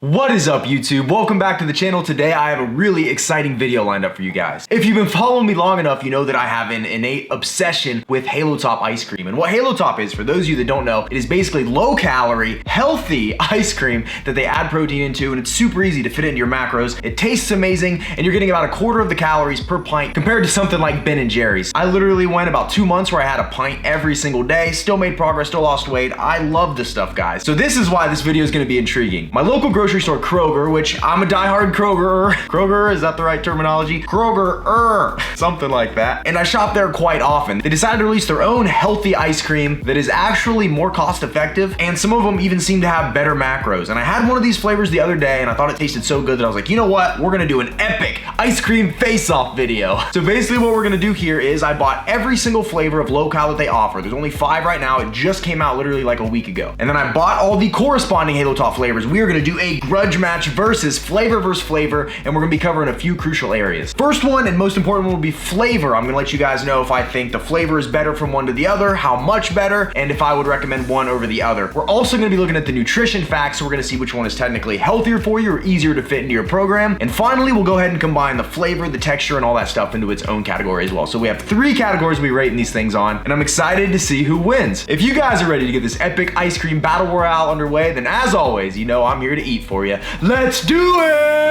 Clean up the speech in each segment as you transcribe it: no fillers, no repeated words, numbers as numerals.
What is up, YouTube? Welcome back to the channel. Today I have a really exciting video lined up for you guys. If you've been following me long enough, you know that I have an innate obsession with Halo Top ice cream. And what Halo Top is, for those of you that don't know, it is basically low-calorie, healthy ice cream that they add protein into, and it's super easy to fit into your macros. It tastes amazing, and you're getting about a quarter of the calories per pint compared to something like Ben & Jerry's. I literally went about 2 months where I had a pint every single day, still made progress, still lost weight. I love this stuff, guys. So this is why this video is gonna be intriguing. My local grocery store, Kroger, which I'm a diehard Kroger. Kroger, is that the right terminology? Kroger, something like that. And I shop there quite often. They decided to release their own healthy ice cream that is actually more cost effective, and some of them even seem to have better macros. And I had one of these flavors the other day and I thought it tasted so good that I was like, you know what? We're gonna do an epic ice cream face-off video. So basically what we're gonna do here is I bought every single flavor of low-cal that they offer. There's only 5 right now. It just came out literally like a week ago. And then I bought all the corresponding Halo Top flavors. We are gonna do a grudge match versus flavor, and we're gonna be covering a few crucial areas. First one and most important one will be flavor. I'm gonna let you guys know if I think the flavor is better from one to the other, how much better, and if I would recommend one over the other. We're also gonna be looking at the nutrition facts, so we're gonna see which one is technically healthier for you or easier to fit into your program. And finally, we'll go ahead and combine the flavor, the texture, and all that stuff into its own category as well. So we have 3 categories we rating these things on, and I'm excited to see who wins. If you guys are ready to get this epic ice cream battle royale underway, then as always, you know I'm here to eat for you. Let's do it!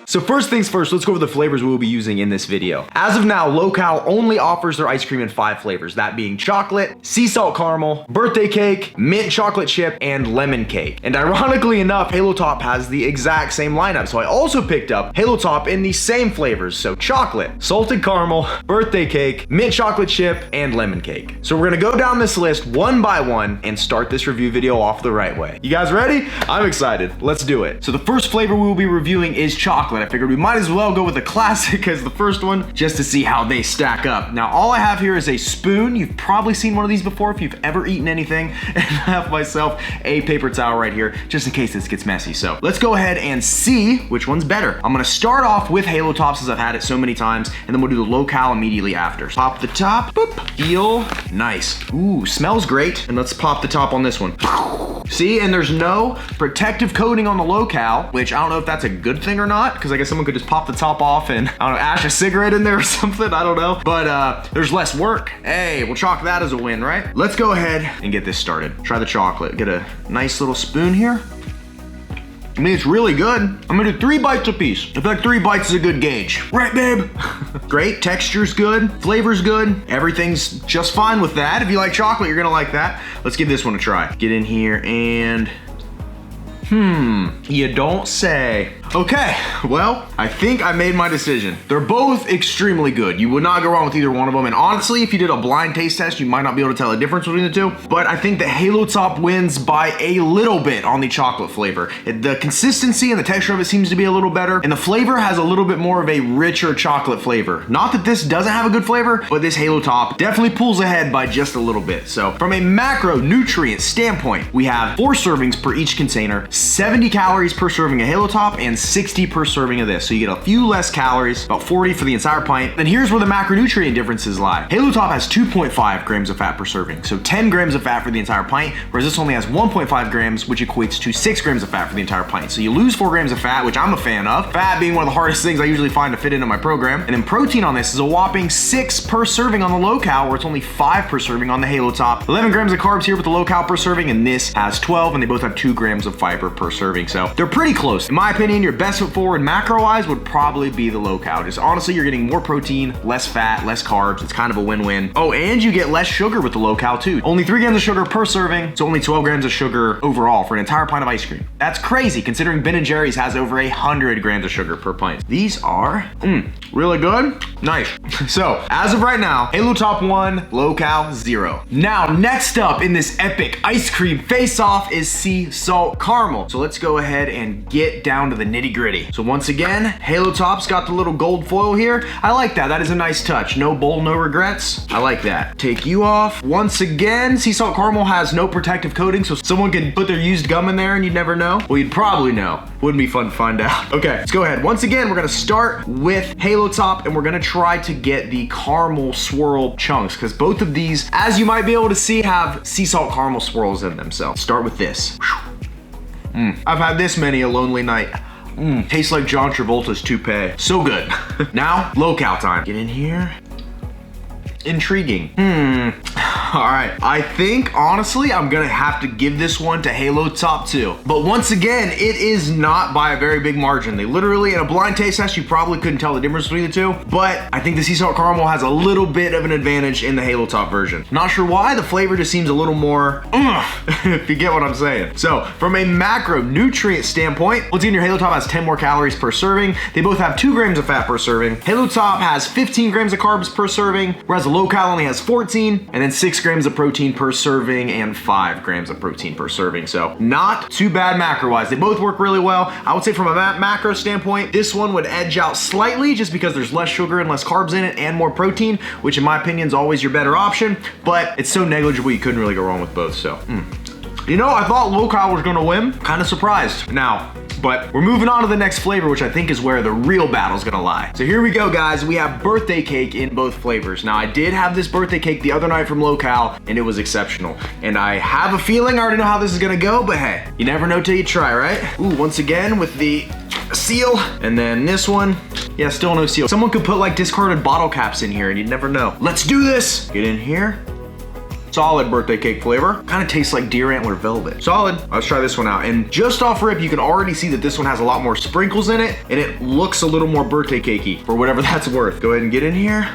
So first things first, let's go over the flavors we will be using in this video. As of now, Low-Cal only offers their ice cream in 5 flavors, that being chocolate, sea salt caramel, birthday cake, mint chocolate chip, and lemon cake. And ironically enough, Halo Top has the exact same lineup, so I also picked up Halo Top in the same flavors, so chocolate, salted caramel, birthday cake, mint chocolate chip, and lemon cake. So we're gonna go down this list one by one and start this review video off the right way. You guys ready? I'm excited. Let's do it. So the first flavor we will be reviewing is chocolate. I figured we might as well go with the classic as the first one just to see how they stack up. Now, all I have here is a spoon. You've probably seen one of these before if you've ever eaten anything. And I have myself a paper towel right here just in case this gets messy. So let's go ahead and see which one's better. I'm gonna start off with Halo Top since I've had it so many times, and then we'll do the Low-Cal immediately after. Pop the top, boop, feel nice. Ooh, smells great. And let's pop the top on this one. See, and there's no protective coating on the Low-Cal, which I don't know if that's a good thing or not, because I guess someone could just pop the top off and, I don't know, ash a cigarette in there or something, I don't know. But there's less work. Hey, we'll chalk that as a win, right? Let's go ahead and get this started. Try the chocolate. Get a nice little spoon here. I mean, it's really good. I'm gonna do 3 bites apiece. I feel like 3 bites is a good gauge. Right, babe? Great, texture's good, flavor's good. Everything's just fine with that. If you like chocolate, you're gonna like that. Let's give this one a try. Get in here and, you don't say. Okay, well, I think I made my decision. They're both extremely good. You would not go wrong with either one of them. And honestly, if you did a blind taste test, you might not be able to tell the difference between the two. But I think the Halo Top wins by a little bit on the chocolate flavor. The consistency and the texture of it seems to be a little better. And the flavor has a little bit more of a richer chocolate flavor. Not that this doesn't have a good flavor, but this Halo Top definitely pulls ahead by just a little bit. So from a macronutrient standpoint, we have 4 servings per each container, 70 calories per serving of Halo Top, and 60 per serving of this. So you get a few less calories, about 40 for the entire pint. Then here's where the macronutrient differences lie. Halo Top has 2.5 grams of fat per serving, so 10 grams of fat for the entire pint, whereas this only has 1.5 grams, which equates to 6 grams of fat for the entire pint. So you lose 4 grams of fat, which I'm a fan of. Fat being one of the hardest things I usually find to fit into my program. And then protein on this is a whopping 6 per serving on the Low-Cal, where it's only 5 per serving on the Halo Top. 11 grams of carbs here with the Low-Cal per serving, and this has 12, and they both have 2 grams of fiber per serving. So they're pretty close. In my opinion, your best foot forward macro-wise would probably be the Low-Cal. Just honestly, you're getting more protein, less fat, less carbs. It's kind of a win-win. Oh, and you get less sugar with the Low-Cal too. Only 3 grams of sugar per serving, so only 12 grams of sugar overall for an entire pint of ice cream. That's crazy considering Ben & Jerry's has over 100 grams of sugar per pint. These are really good. Nice. So, as of right now, Halo Top 1, low cal 0. Now, next up in this epic ice cream face-off is sea salt caramel. So let's go ahead and get down to the nitty-gritty. So once again, Halo Top's got the little gold foil here. I like that. That is a nice touch. No bowl, no regrets. I like that. Take you off. Once again, sea salt caramel has no protective coating, so someone could put their used gum in there and you'd never know. Well, you'd probably know. Wouldn't be fun to find out. Okay, let's go ahead. Once again, we're gonna start with Halo Top and we're gonna try to get the caramel swirl chunks because both of these, as you might be able to see, have sea salt caramel swirls in them. So start with this. I've had this many a lonely night. Tastes like John Travolta's toupee. So good. Now, low cal time. Get in here. Intriguing. All right, I think honestly I'm gonna have to give this one to Halo Top 2. But once again, it is not by a very big margin. They literally, in a blind taste test, you probably couldn't tell the difference between the two, but I think the sea salt caramel has a little bit of an advantage in the Halo Top version. Not sure why, the flavor just seems a little more, if you get what I'm saying. So from a macronutrient standpoint, once again, your Halo Top has 10 more calories per serving. They both have 2 grams of fat per serving. Halo Top has 15 grams of carbs per serving, whereas the low cal only has 14, and then 6 grams of protein per serving and 5 grams of protein per serving. So not too bad macro-wise. They both work really well. I would say from a macro standpoint, this one would edge out slightly just because there's less sugar and less carbs in it and more protein, which in my opinion is always your better option, but it's so negligible you couldn't really go wrong with both. So, you know, I thought low cal was gonna win. Kind of surprised now. But we're moving on to the next flavor, which I think is where the real battle's gonna lie. So here we go, guys. We have birthday cake in both flavors. Now, I did have this birthday cake the other night from low cal, and it was exceptional. And I have a feeling I already know how this is gonna go, but hey, you never know till you try, right? Ooh, once again with the seal, and then this one, yeah, still no seal. Someone could put like discarded bottle caps in here, and you'd never know. Let's do this. Get in here. Solid birthday cake flavor. Kind of tastes like deer antler velvet. Solid. Let's try this one out. And just off rip, you can already see that this one has a lot more sprinkles in it, and it looks a little more birthday cakey, for whatever that's worth. Go ahead and get in here.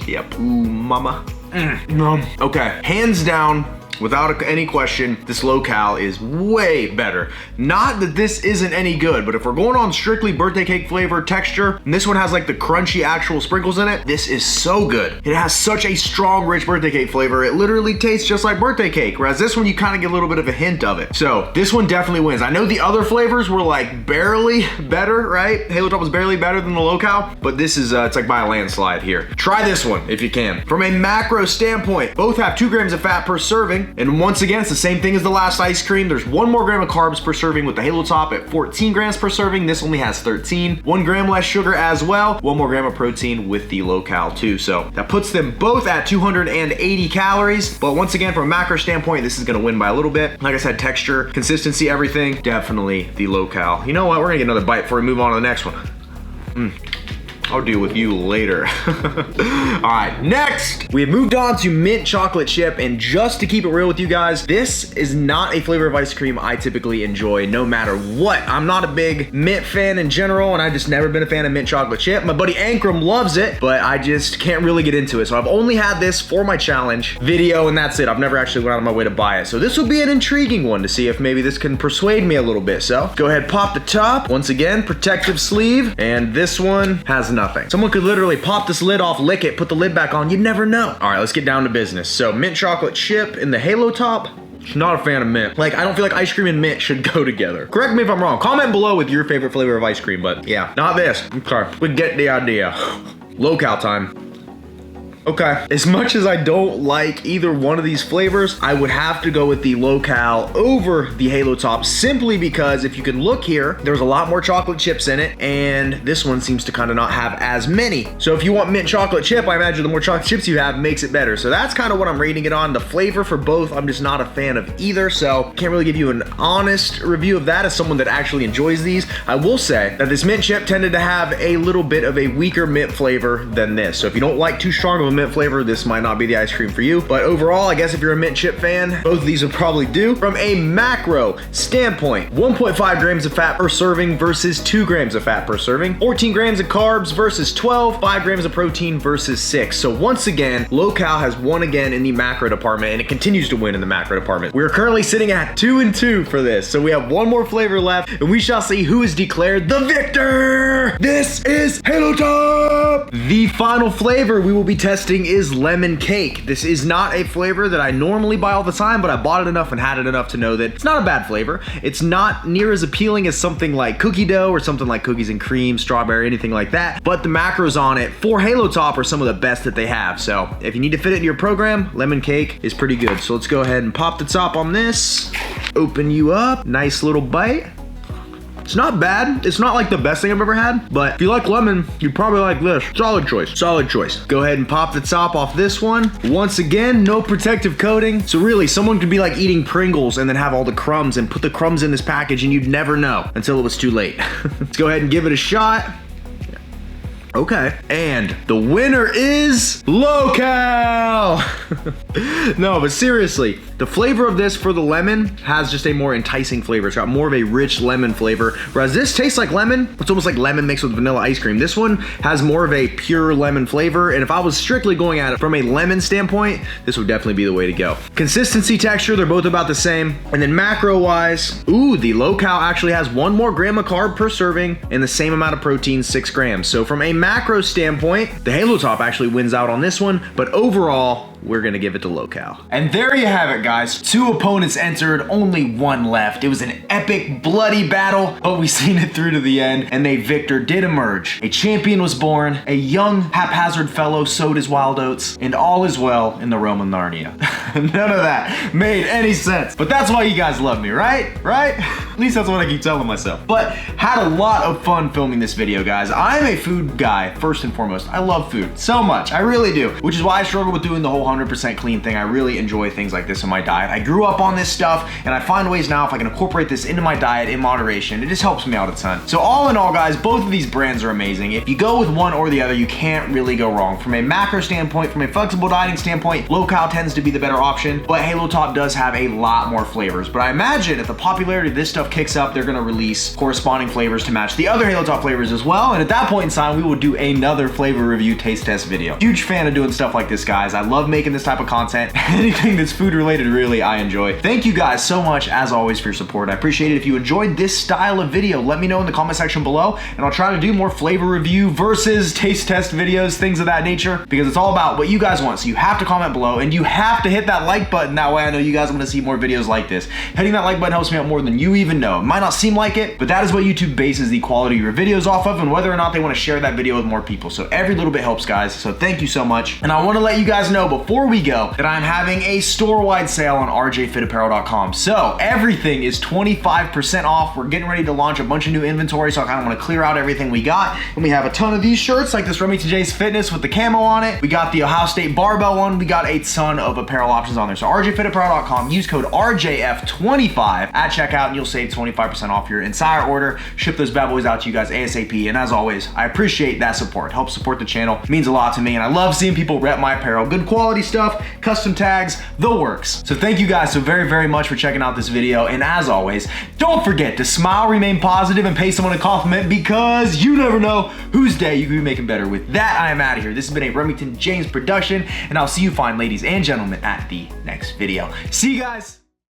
Yep. Ooh, mama. Okay, hands down, without any question, this low cal is way better. Not that this isn't any good, but if we're going on strictly birthday cake flavor texture, and this one has like the crunchy actual sprinkles in it, this is so good. It has such a strong, rich birthday cake flavor. It literally tastes just like birthday cake, whereas this one, you kind of get a little bit of a hint of it. So this one definitely wins. I know the other flavors were like barely better, right? Halo Top was barely better than the low cal, but this is, it's like by a landslide here. Try this one if you can. From a macro standpoint, both have 2 grams of fat per serving. And once again, it's the same thing as the last ice cream. There's 1 more gram of carbs per serving with the Halo Top at 14 grams per serving. This only has 13. 1 gram less sugar as well. 1 more gram of protein with the low cal too. So that puts them both at 280 calories. But once again, from a macro standpoint, this is gonna win by a little bit. Like I said, texture, consistency, everything, definitely the low cal. You know what? We're gonna get another bite before we move on to the next one. I'll deal with you later. All right, next, we have moved on to mint chocolate chip, and just to keep it real with you guys, this is not a flavor of ice cream I typically enjoy no matter what. I'm not a big mint fan in general, and I've just never been a fan of mint chocolate chip. My buddy Ankrum loves it, but I just can't really get into it. So I've only had this for my challenge video, and that's it. I've never actually went out of my way to buy it. So this will be an intriguing one to see if maybe this can persuade me a little bit. So go ahead, pop the top. Once again, protective sleeve, and this one has nothing. Someone could literally pop this lid off, lick it, put the lid back on. You'd never know. All right, let's get down to business. So mint chocolate chip in the Halo Top. Not a fan of mint. Like, I don't feel like ice cream and mint should go together. Correct me if I'm wrong. Comment below with your favorite flavor of ice cream, but yeah, not this. Okay, we get the idea. Low cal time. Okay, as much as I don't like either one of these flavors, I would have to go with the low cal over the Halo Top simply because if you can look here, there's a lot more chocolate chips in it, and this one seems to kind of not have as many. So if you want mint chocolate chip, I imagine the more chocolate chips you have makes it better. So that's kind of what I'm rating it on. The flavor for both, I'm just not a fan of either, so can't really give you an honest review of that as someone that actually enjoys these. I will say that this mint chip tended to have a little bit of a weaker mint flavor than this. So if you don't like too strong of a mint flavor, this might not be the ice cream for you. But overall, I guess if you're a mint chip fan, both of these would probably do. From a macro standpoint, 1.5 grams of fat per serving versus 2 grams of fat per serving, 14 grams of carbs versus 12, 5 grams of protein versus 6. So once again, low cal has won again in the macro department, and it continues to win in the macro department. We're currently sitting at 2-2 for this. So we have one more flavor left, and we shall see who is declared the victor. This is Halo Top. up. The final flavor we will be testing is lemon cake. This is not a flavor that I normally buy all the time, but I bought it enough and had it enough to know that it's not a bad flavor. It's not near as appealing as something like cookie dough or something like cookies and cream, strawberry, anything like that. But the macros on it for Halo Top are some of the best that they have. So if you need to fit it in your program, lemon cake is pretty good. So let's go ahead and pop the top on this. Open you up. Nice little bite. It's not bad. It's not like the best thing I've ever had, but if you like lemon, you probably like this. Solid choice. Solid choice. Go ahead and pop the top off this one. Once again, no protective coating. So really, someone could be like eating Pringles and then have all the crumbs and put the crumbs in this package and you'd never know until it was too late. Let's go ahead and give it a shot. Okay, and the winner is low-cal. No, but seriously, the flavor of this for the lemon has just a more enticing flavor. It's got more of a rich lemon flavor, whereas this tastes like lemon. It's almost like lemon mixed with vanilla ice cream. This one has more of a pure lemon flavor, and if I was strictly going at it from a lemon standpoint, this would definitely be the way to go. Consistency, texture, they're both about the same. And then macro-wise, ooh, the low-cal actually has 1 more gram of carb per serving and the same amount of protein, 6 grams. So from a macro standpoint, the Halo Top actually wins out on this one, but overall, we're gonna give it to low-cal. And there you have it, guys. 2 opponents entered, only 1 left. It was an epic, bloody battle, but we seen it through to the end, and a victor did emerge. A champion was born, a young, haphazard fellow sowed his wild oats, and all is well in the realm of Narnia. None of that made any sense, but that's why you guys love me, right? Right? At least that's what I keep telling myself. But had a lot of fun filming this video, guys. I'm a food guy, first and foremost. I love food so much, I really do, which is why I struggle with doing the whole 100% clean thing. I really enjoy things like this in my diet. I grew up on this stuff, and I find ways now if I can incorporate this into my diet in moderation, it just helps me out a ton. So all in all, guys, both of these brands are amazing. If you go with one or the other, you can't really go wrong. From a macro standpoint, from a flexible dieting standpoint, low-cal tends to be the better option, but Halo Top does have a lot more flavors. But I imagine if the popularity of this stuff kicks up, they're gonna release corresponding flavors to match the other Halo Top flavors as well, and at that point in time, we will do another flavor review taste test video. Huge fan of doing stuff like this, guys. I love making this type of content. Anything that's food related, really, I enjoy. Thank you guys so much, as always, for your support. I appreciate it. If you enjoyed this style of video, let me know in the comment section below, and I'll try to do more flavor review versus taste test videos, things of that nature, because it's all about what you guys want. So you have to comment below, and you have to hit that like button. That way I know you guys want to see more videos like this. Hitting that like button helps me out more than you even know. It might not seem like it, but that is what YouTube bases the quality of your videos off of, and whether or not they want to share that video with more people. So every little bit helps, guys. So thank you so much. And I want to let you guys know before we go that I'm having a store-wide sale on rjfitapparel.com. So everything is 25% off. We're getting ready to launch a bunch of new inventory, so I kind of want to clear out everything we got. And we have a ton of these shirts, like this Remington J's Fitness with the camo on it. We got the Ohio State barbell one. We got a ton of apparel options on there. So rjfitapparel.com, use code RJF25 at checkout, and you'll save 25% off your entire order. Ship those bad boys out to you guys ASAP. And as always, I appreciate that support. Help support the channel. It means a lot to me, and I love seeing people rep my apparel. Good quality stuff, custom tags, the works. So thank you guys so very, very much for checking out this video. And as always, don't forget to smile, remain positive, and pay someone a compliment, because you never know whose day you could be making better. With that, I am out of here. This has been a Remington James production, and I'll see you fine, ladies and gentlemen, at the next video. See you guys.